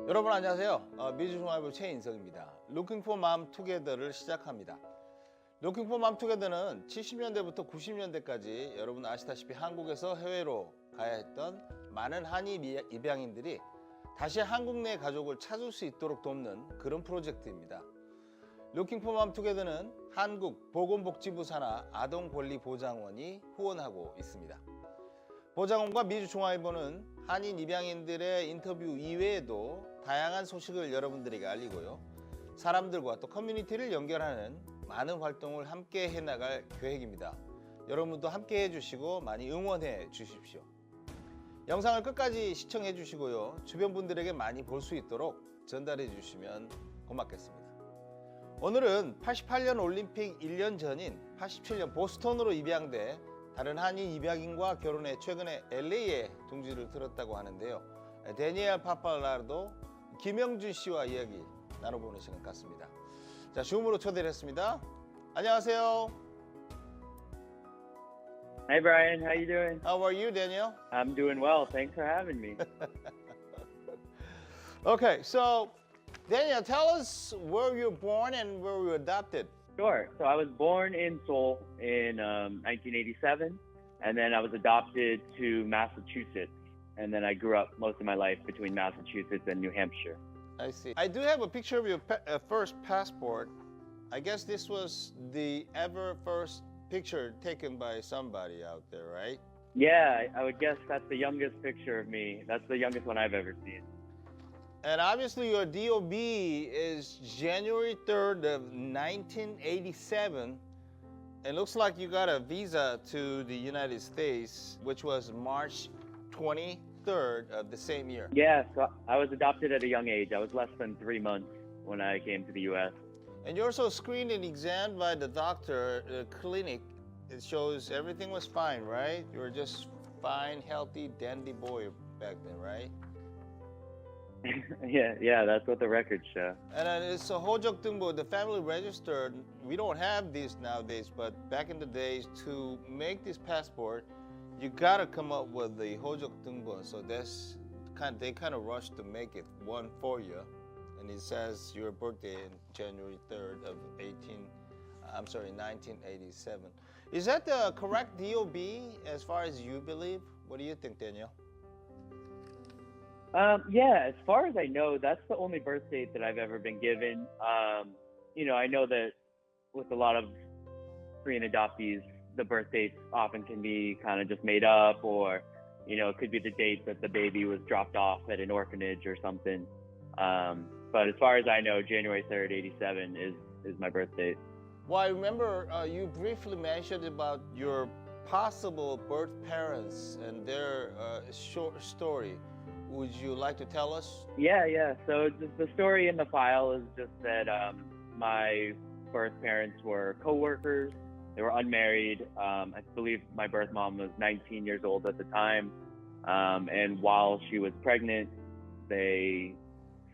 여러분 안녕하세요. 미주종합부 최인석입니다. 룩킹포맘 투게더를 시작합니다. 룩킹포맘 투게더는 70년대부터 90년대까지 여러분 아시다시피 한국에서 해외로 가야 했던 많은 한인 입양인들이 다시 한국 내 가족을 찾을 수 있도록 돕는 그런 프로젝트입니다. 룩킹포맘 투게더는 한국 보건복지부 산하 아동권리보장원이 후원하고 있습니다. 보장원과 미주종합부는 한인 입양인들의 인터뷰 이외에도 다양한 소식을 여러분들에게 알리고요. 사람들과 또 커뮤니티를 연결하는 많은 활동을 함께 해나갈 계획입니다. 여러분도 함께 해주시고 많이 응원해 주십시오. 영상을 끝까지 시청해 주시고요. 주변 분들에게 많이 볼 수 있도록 전달해 주시면 고맙겠습니다. 오늘은 88년 올림픽 1년 전인 87년 보스턴으로 입양돼 다른 한인 입양인과 결혼해 최근에 LA에 둥지를 들었다고 하는데요. 데니엘 파팔라르도 김영준 씨와 이야기 나눠보는 시간 같습니다. 자, 줌으로 초대를 했습니다. 안녕하세요. Hey Brian, how you doing? How are you, Daniel? I'm doing well. Thanks for having me. Okay, so Daniel, tell us where you were born and where you were adopted. Sure. So I was born in Seoul in 1987, and then I was adopted to Massachusetts, and then I grew up most of my life between Massachusetts and New Hampshire. I see. I do have a picture of your first passport. I guess this was the ever first picture taken by somebody out there, right? Yeah, I would guess that's the youngest picture of me. That's the youngest one I've ever seen. And obviously your DOB is January 3rd of 1987. It looks like you got a visa to the United States, which was March 23rd of the same year. Yeah, so I was adopted at a young age. I was less than 3 months when I came to the U.S. And you're also screened and examined by the doctor, the clinic. It shows everything was fine, right? You were just fine, healthy, dandy boy back then, right? Yeah, that's what the records show. And it's a 호적 등본, the family register. We don't have these nowadays, but back in the days, to make this passport, you gotta come up with the 호적 등본. So they kind of rushed to make it one for you, and it says your birthday in January 3rd of 1987. Is that the correct DOB as far as you believe? What do you think, Daniel? Yeah, as far as I know, that's the only birth date that I've ever been given. I know that with a lot of Korean adoptees, the birth dates often can be kind of just made up, or, it could be the date that the baby was dropped off at an orphanage or something. But as far as I know, January 3rd, 87 is my birth date. Well, I remember you briefly mentioned about your possible birth parents and their short story. Would you like to tell us? Yeah. So the story in the file is just that my birth parents were co-workers. They were unmarried. I believe my birth mom was 19 years old at the time. And while she was pregnant, they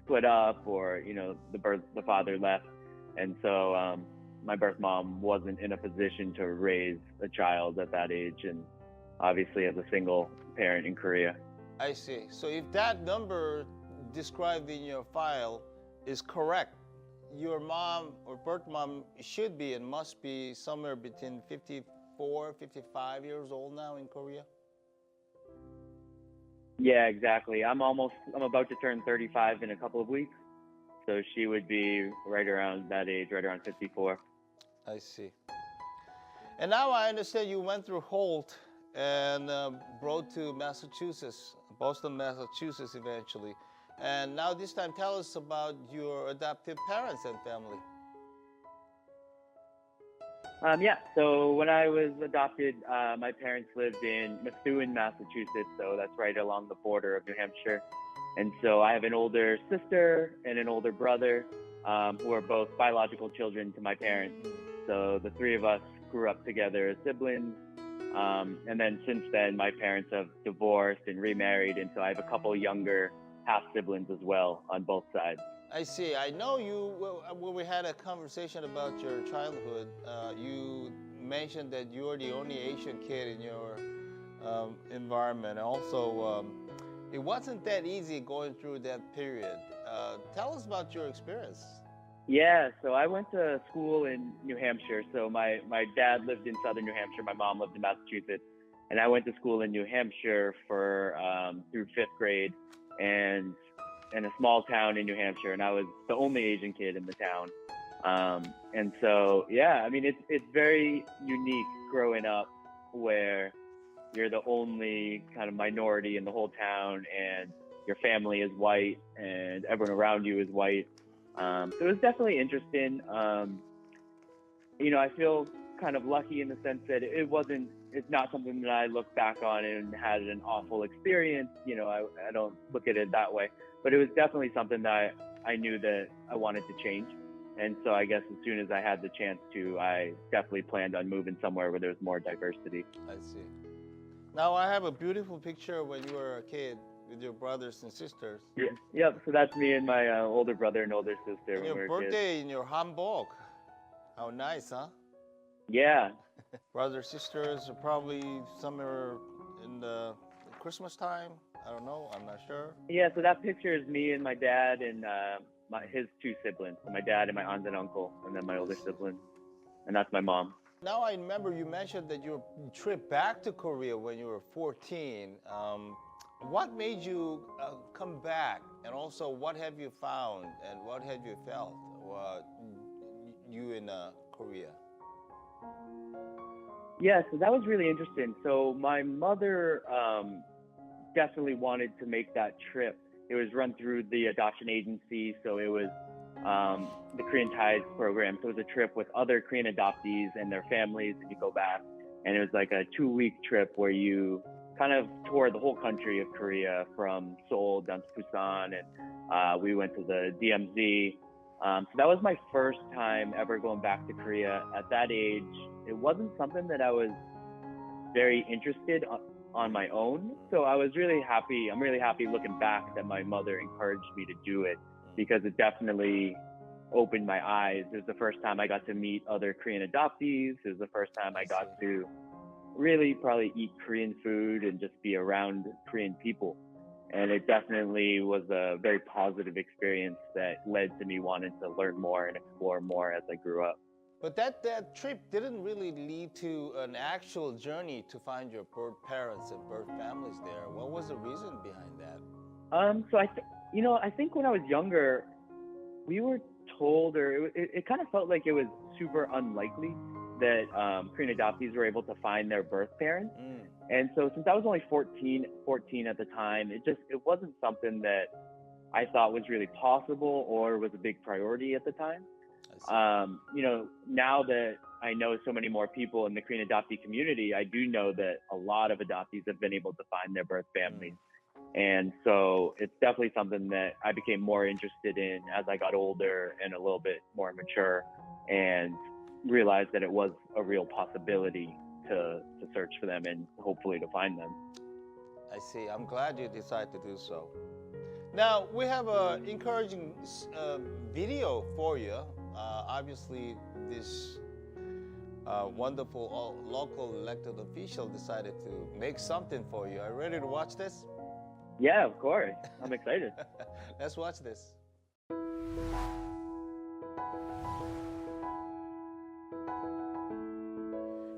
split up, or, the father left. And so my birth mom wasn't in a position to raise a child at that age, and obviously as a single parent in Korea. I see. So if that number described in your file is correct, your mom or birth mom should be and must be somewhere between 54, 55 years old now in Korea? Yeah, exactly. I'm about to turn 35 in a couple of weeks. So she would be right around that age, right around 54. I see. And now I understand you went through Holt and brought to Massachusetts, Boston, Massachusetts eventually. And now this time tell us about your adoptive parents and family. So when I was adopted, my parents lived in Methuen, Massachusetts, so that's right along the border of New Hampshire. And so I have an older sister and an older brother who are both biological children to my parents. So the three of us grew up together as siblings. And then since then, my parents have divorced and remarried, and so I have a couple younger half-siblings as well on both sides. I see. I know when we had a conversation about your childhood, you mentioned that you were the only Asian kid in your environment. Also, it wasn't that easy going through that period. Tell us about your experience. Yeah, so I went to school in New Hampshire. So my dad lived in southern New Hampshire. My mom lived in Massachusetts. And I went to school in New Hampshire for through fifth grade, and in a small town in New Hampshire. And I was the only Asian kid in the town. And so, yeah, I mean, it's very unique growing up where you're the only kind of minority in the whole town, and your family is white, and everyone around you is white. So it was definitely interesting. I feel kind of lucky in the sense that it's not something that I look back on and had an awful experience. I don't look at it that way, but it was definitely something that I knew that I wanted to change. And so I guess as soon as I had the chance to, I definitely planned on moving somewhere where there's more diversity. I see. Now I have a beautiful picture when you were a kid with your brothers and sisters. Yeah. Yep. So that's me and my older brother and older sister And when we your were kids. birthday in your hanbok. How nice, huh? Yeah. Brothers, sisters, are probably somewhere in the Christmas time. I don't know. I'm not sure. Yeah. So that picture is me and my dad and his two siblings. So my dad and my aunt and uncle, and then my older sibling, and that's my mom. Now I remember you mentioned that your trip back to Korea when you were 14. What made you come back, and also what have you found, and what have you felt? You in Korea? Yeah, so that was really interesting. So my mother definitely wanted to make that trip. It was run through the adoption agency, so it was the Korean Ties program. So it was a trip with other Korean adoptees and their families, and you go back, and it was like a 2-week trip where you kind of toured the whole country of Korea from Seoul down to Busan, and we went to the DMZ. So that was my first time ever going back to Korea. At that age, it wasn't something that I was very interested on my own. So I was really happy. I'm really happy looking back that my mother encouraged me to do it, because it definitely opened my eyes. It was the first time I got to meet other Korean adoptees. It was the first time I got to really probably eat Korean food and just be around Korean people. And it definitely was a very positive experience that led to me wanting to learn more and explore more as I grew up. But that trip didn't really lead to an actual journey to find your birth parents and birth families there. What was the reason behind that? So I think when I was younger, we were told, or it kind of felt like it was super unlikely that Korean adoptees were able to find their birth parents. And so since I was only 14 at the time, it wasn't something that I thought was really possible or was a big priority at the time. Now that I know so many more people in the Korean adoptee community, I do know that a lot of adoptees have been able to find their birth families. And so it's definitely something that I became more interested in as I got older and a little bit more mature, and realized that it was a real possibility to search for them and hopefully to find them. I see. I'm glad you decided to do so. Now, we have an encouraging video for you. Obviously, this wonderful local elected official decided to make something for you. Are you ready to watch this? Yeah, of course. I'm excited. Let's watch this.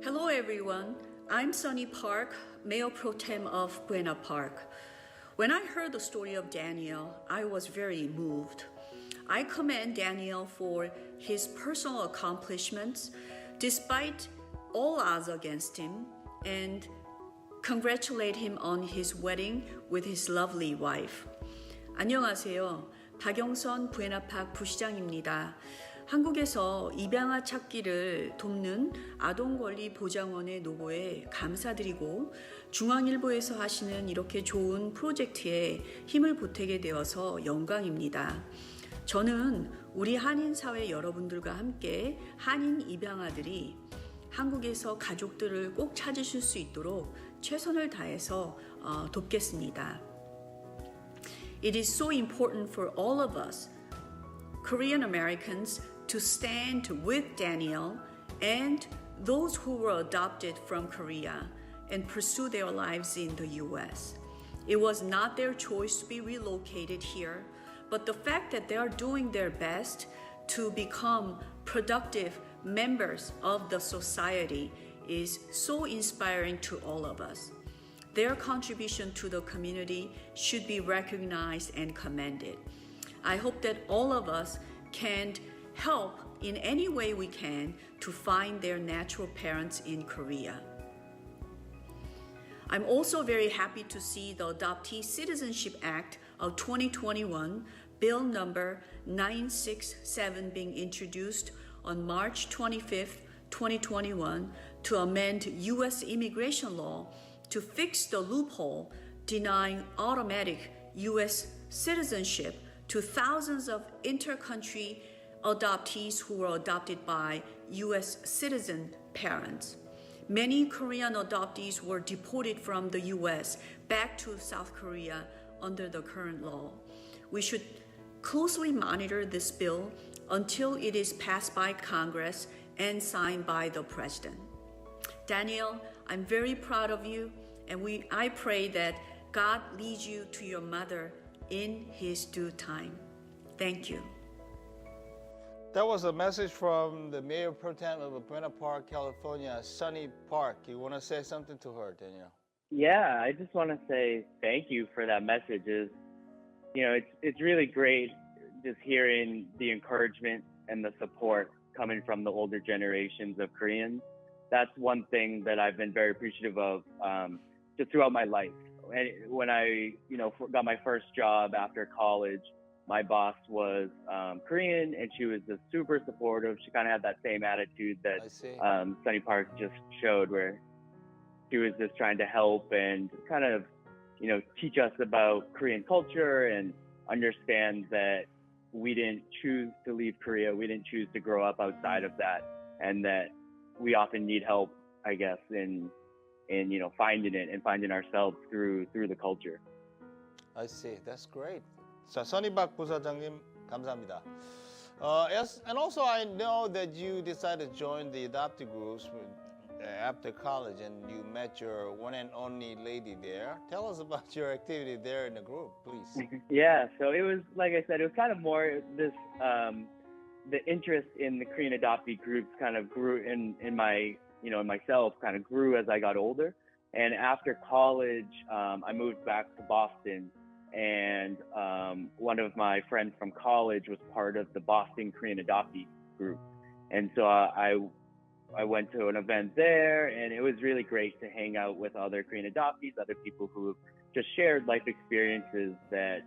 Hello everyone, I'm Sunny Park, Mayor Pro Tem of Buena Park. When I heard the story of Daniel, I was very moved. I commend Daniel for his personal accomplishments despite all odds against him, and congratulate him on his wedding with his lovely wife. 안녕하세요. 박영선 부에나파크 부시장입니다. 한국에서 입양아 찾기를 돕는 아동권리보장원의 노고에 감사드리고, 중앙일보에서 하시는 이렇게 좋은 프로젝트에 힘을 보태게 되어서 영광입니다. 저는 우리 한인사회 여러분들과 함께 한인 입양아들이 한국에서 가족들을 꼭 찾으실 수 있도록 최선을 다해서 돕겠습니다. It is so important for all of us, Korean Americans, to stand with Daniel and those who were adopted from Korea and pursue their lives in the U.S. It was not their choice to be relocated here, but the fact that they are doing their best to become productive members of the society is so inspiring to all of us. Their contribution to the community should be recognized and commended. I hope that all of us can help in any way we can to find their natural parents in Korea. I'm also very happy to see the Adoptee Citizenship Act of 2021, Bill number 967, being introduced on March 25th, 2021, to amend U.S. immigration law to fix the loophole denying automatic U.S. citizenship to thousands of inter-country adoptees who were adopted by U.S. citizen parents. Many Korean adoptees were deported from the U.S. back to South Korea under the current law. We should closely monitor this bill until it is passed by Congress and signed by the President. Daniel, I'm very proud of you, and I pray that God leads you to your mother in His due time. Thank you. That was a message from the Mayor Pro Tem of Buena Park, California, Sonny Park. You want to say something to her, Daniel? Yeah, I just want to say thank you for that message. It's really great just hearing the encouragement and the support coming from the older generations of Koreans. That's one thing that I've been very appreciative of just throughout my life. And when I, got my first job after college, my boss was Korean, and she was just super supportive. She kind of had that same attitude that Sonny Park just showed, where she was just trying to help and kind of, teach us about Korean culture and understand that we didn't choose to leave Korea. We didn't choose to grow up outside of that, and that we often need help, I guess, in finding it and finding ourselves through the culture. I see. That's great. 자, 선희박 부사장님 감사합니다. Yes, and also I know that you decided to join the adoptee groups after college, and you met your one and only lady there. Tell us about your activity there in the group, please. Yeah, so it was, like I said, it was kind of more this, the interest in the Korean adoptee groups kind of grew in my, in myself, kind of grew as I got older. And after college, I moved back to Boston, and one of my friends from college was part of the Boston Korean adoptee group. And so I went to an event there, and it was really great to hang out with other Korean adoptees, other people who just shared life experiences that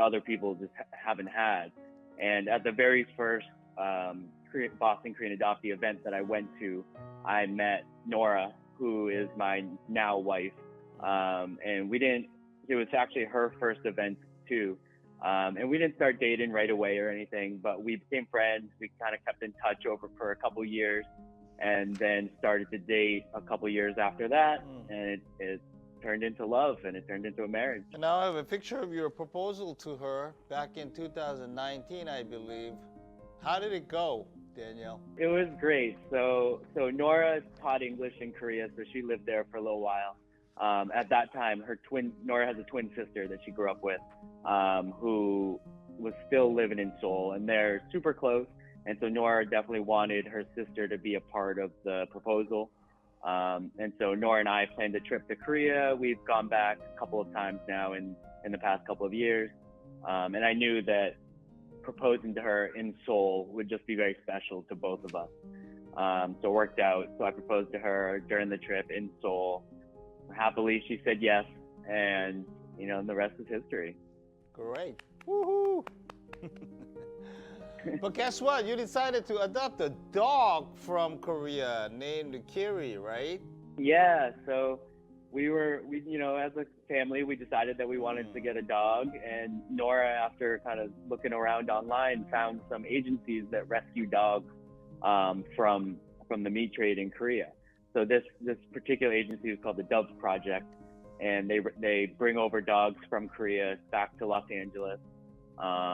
other people just haven't had. And at the very first Boston Korean adoptee event that I went to, I met Nora, who is my now wife. And it was actually her first event too. And we didn't start dating right away or anything, but we became friends. We kind of kept in touch for a couple years, and then started to date a couple years after that. And it turned into love, and it turned into a marriage. And now I have a picture of your proposal to her back in 2019, I believe. How did it go, Daniel? It was great. So Nora taught English in Korea, so she lived there for a little while. At that time, Nora has a twin sister that she grew up with, who was still living in Seoul, and they're super close. And so Nora definitely wanted her sister to be a part of the proposal. And so Nora and I planned a trip to Korea. We've gone back a couple of times now in the past couple of years. And I knew that proposing to her in Seoul would just be very special to both of us. So it worked out. So I proposed to her during the trip in Seoul. Happily, she said yes, and the rest is history. Great. Woohoo! But guess what? You decided to adopt a dog from Korea named Kiri, right? Yeah, so we as a family, we decided that we wanted to get a dog, and Nora, after kind of looking around online, found some agencies that rescue dogs from the meat trade in Korea. So this particular agency is called the Dove Project, and they bring over dogs from Korea back to Los Angeles.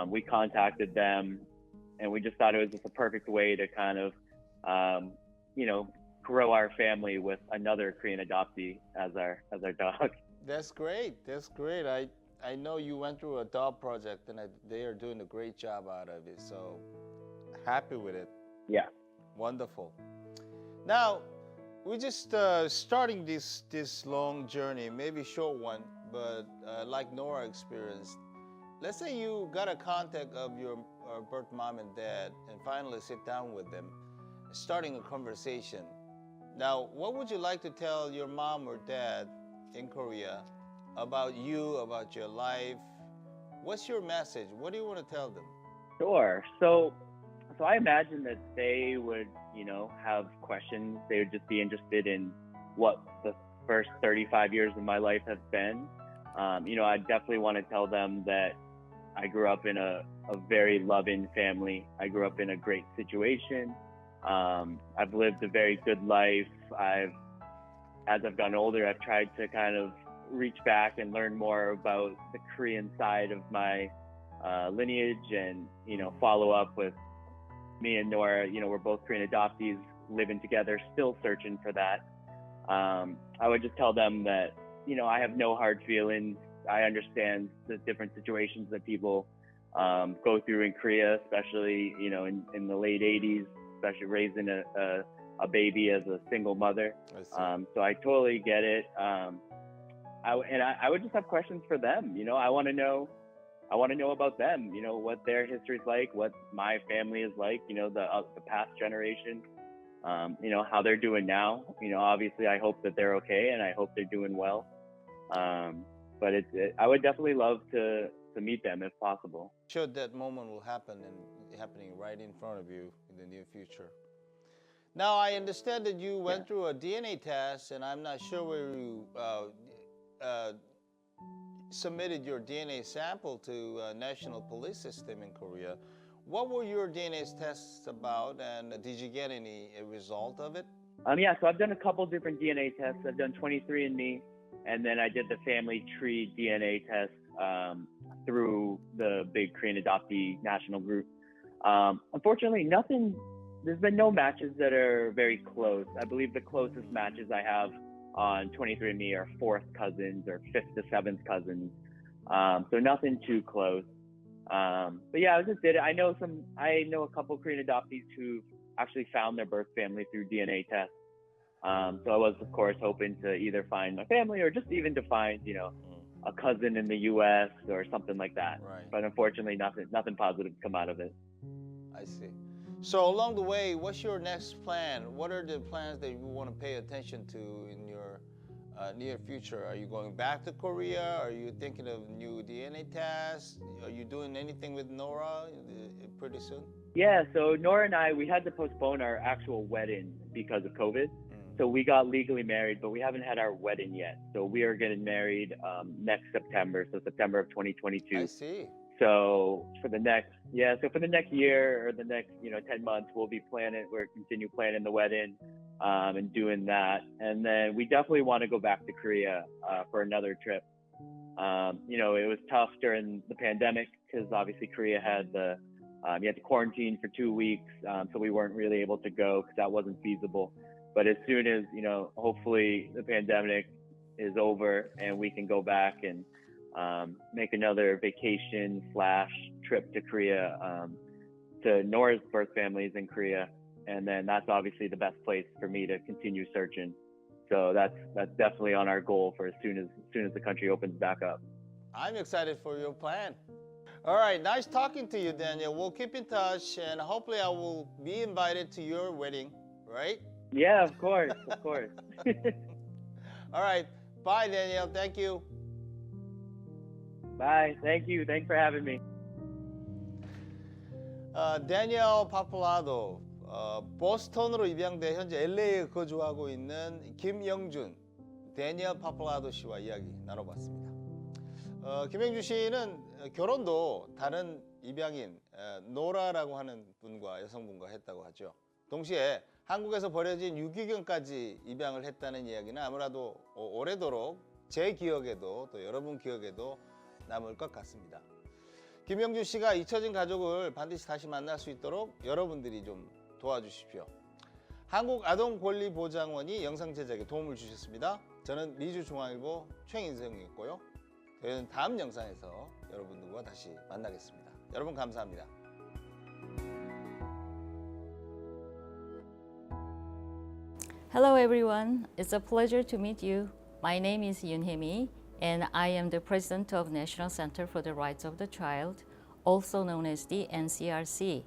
We contacted them, and we just thought it was just a perfect way to kind of, grow our family with another Korean adoptee as our dog. That's great. That's great. I know you went through a dog project, and they are doing a great job out of it. So happy with it. Yeah. Wonderful. Now, we're just starting this long journey, maybe short one, but like Nora experienced. Let's say you got a contact of your birth mom and dad, and finally sit down with them, starting a conversation. Now, what would you like to tell your mom or dad in Korea about you, about your life? What's your message? What do you want to tell them? Sure. So I imagine that they would, have questions. They would just be interested in what the first 35 years of my life have been. I definitely want to tell them that I grew up in a very loving family. I grew up in a great situation. I've lived a very good life. As I've gotten older, I've tried to kind of reach back and learn more about the Korean side of my lineage and, follow up with me and Nora. We're both Korean adoptees living together, still searching for that. I would just tell them that, I have no hard feelings. I understand the different situations that people go through in Korea, especially, in the late 80s, especially raising a baby as a single mother. So I totally get it. I would just have questions for them. I want to know about them, what their history is like, what my family is like, the past generation, how they're doing now. Obviously I hope that they're okay, and I hope they're doing well. But I would definitely love to meet them if possible. Sure, that moment will happen and happening right in front of you in the near future. Now, I understand that you went through a DNA test, and I'm not sure where you submitted your DNA sample to National Police System in Korea. What were your DNA tests about, and did you get any result of it? So I've done a couple different DNA tests. I've done 23andMe, and then I did the family tree DNA test through the big Korean adoptee national group. Unfortunately, there's been no matches that are very close. I believe the closest matches I have on 23andMe are 4th cousins or 5th to 7th cousins. So nothing too close. But yeah, I just did it. I know a couple Korean adoptees who actually found their birth family through DNA tests. So I was, of course, hoping to either find my family or just even to find, a cousin in the U.S. or something like that. Right. But unfortunately, nothing positive come out of it. I see. So along the way, what's your next plan? What are the plans that you want to pay attention to in your near future? Are you going back to Korea? Are you thinking of new DNA tests? Are you doing anything with Nora pretty soon? Yeah, so Nora and I, we had to postpone our actual wedding because of COVID. So we got legally married, but we haven't had our wedding yet. So we are getting married next September, so September of 2022. I see. So for the next year or the next 10 months, we'll continue planning the wedding and doing that. And then we definitely want to go back to Korea for another trip. It was tough during the pandemic because obviously Korea had you had to quarantine for 2 weeks, so we weren't really able to go because that wasn't feasible. But as soon as hopefully the pandemic is over and we can go back and make another vacation / trip to Korea, to Nora's birth families in Korea, and then that's obviously the best place for me to continue searching. So that's definitely on our goal for as soon as the country opens back up. I'm excited for your plan. All right, nice talking to you, Daniel. We'll keep in touch, and hopefully I will be invited to your wedding, right? Yeah, of course, of course. All right, bye, Daniel. Thank you. Bye. Thank you. Thanks for having me. 다니엘 파플라도 보스턴으로 입양돼 현재 LA에 거주하고 있는 김영준, 다니엘 파플라도 씨와 이야기 나눠봤습니다. 김영준 씨는 결혼도 다른 입양인 노라라고 하는 분과 여성분과 했다고 하죠. 동시에 한국에서 벌어진 유기견까지 입양을 했다는 이야기는 아무래도 오래도록 제 기억에도 또 여러분 기억에도 남을 것 같습니다. 김영준 씨가 잊혀진 가족을 반드시 다시 만날 수 있도록 여러분들이 좀 도와주십시오. 한국아동권리보장원이 영상 제작에 도움을 주셨습니다. 저는 리주중앙일보 최인성이었고요. 저희는 다음 영상에서 여러분들과 다시 만나겠습니다. 여러분 감사합니다. Hello everyone, it's a pleasure to meet you. My name is Yoon-hemi and I am the president of National Center for the Rights of the Child, also known as the NCRC.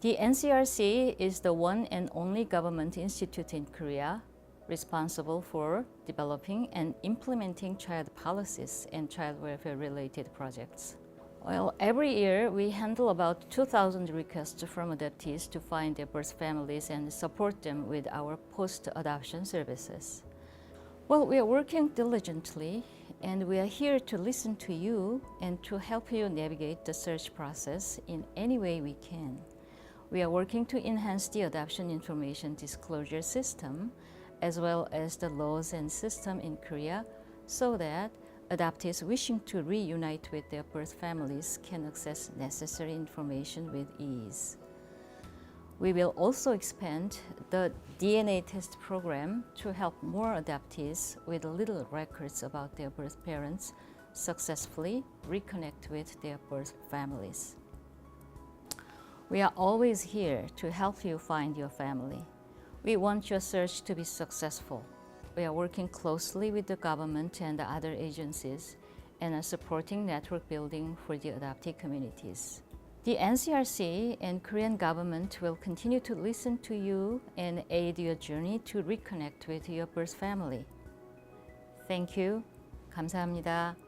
The NCRC is the one and only government institute in Korea responsible for developing and implementing child policies and child welfare related projects. Well, every year we handle about 2,000 requests from adoptees to find their birth families and support them with our post-adoption services. Well, we are working diligently and we are here to listen to you and to help you navigate the search process in any way we can. We are working to enhance the adoption information disclosure system as well as the laws and system in Korea so that adoptees wishing to reunite with their birth families can access necessary information with ease. We will also expand the DNA test program to help more adoptees with little records about their birth parents successfully reconnect with their birth families. We are always here to help you find your family. We want your search to be successful. We are working closely with the government and the other agencies and are supporting network building for the adoptee communities. The NCRC and Korean government will continue to listen to you and aid your journey to reconnect with your birth family. Thank you. 감사합니다.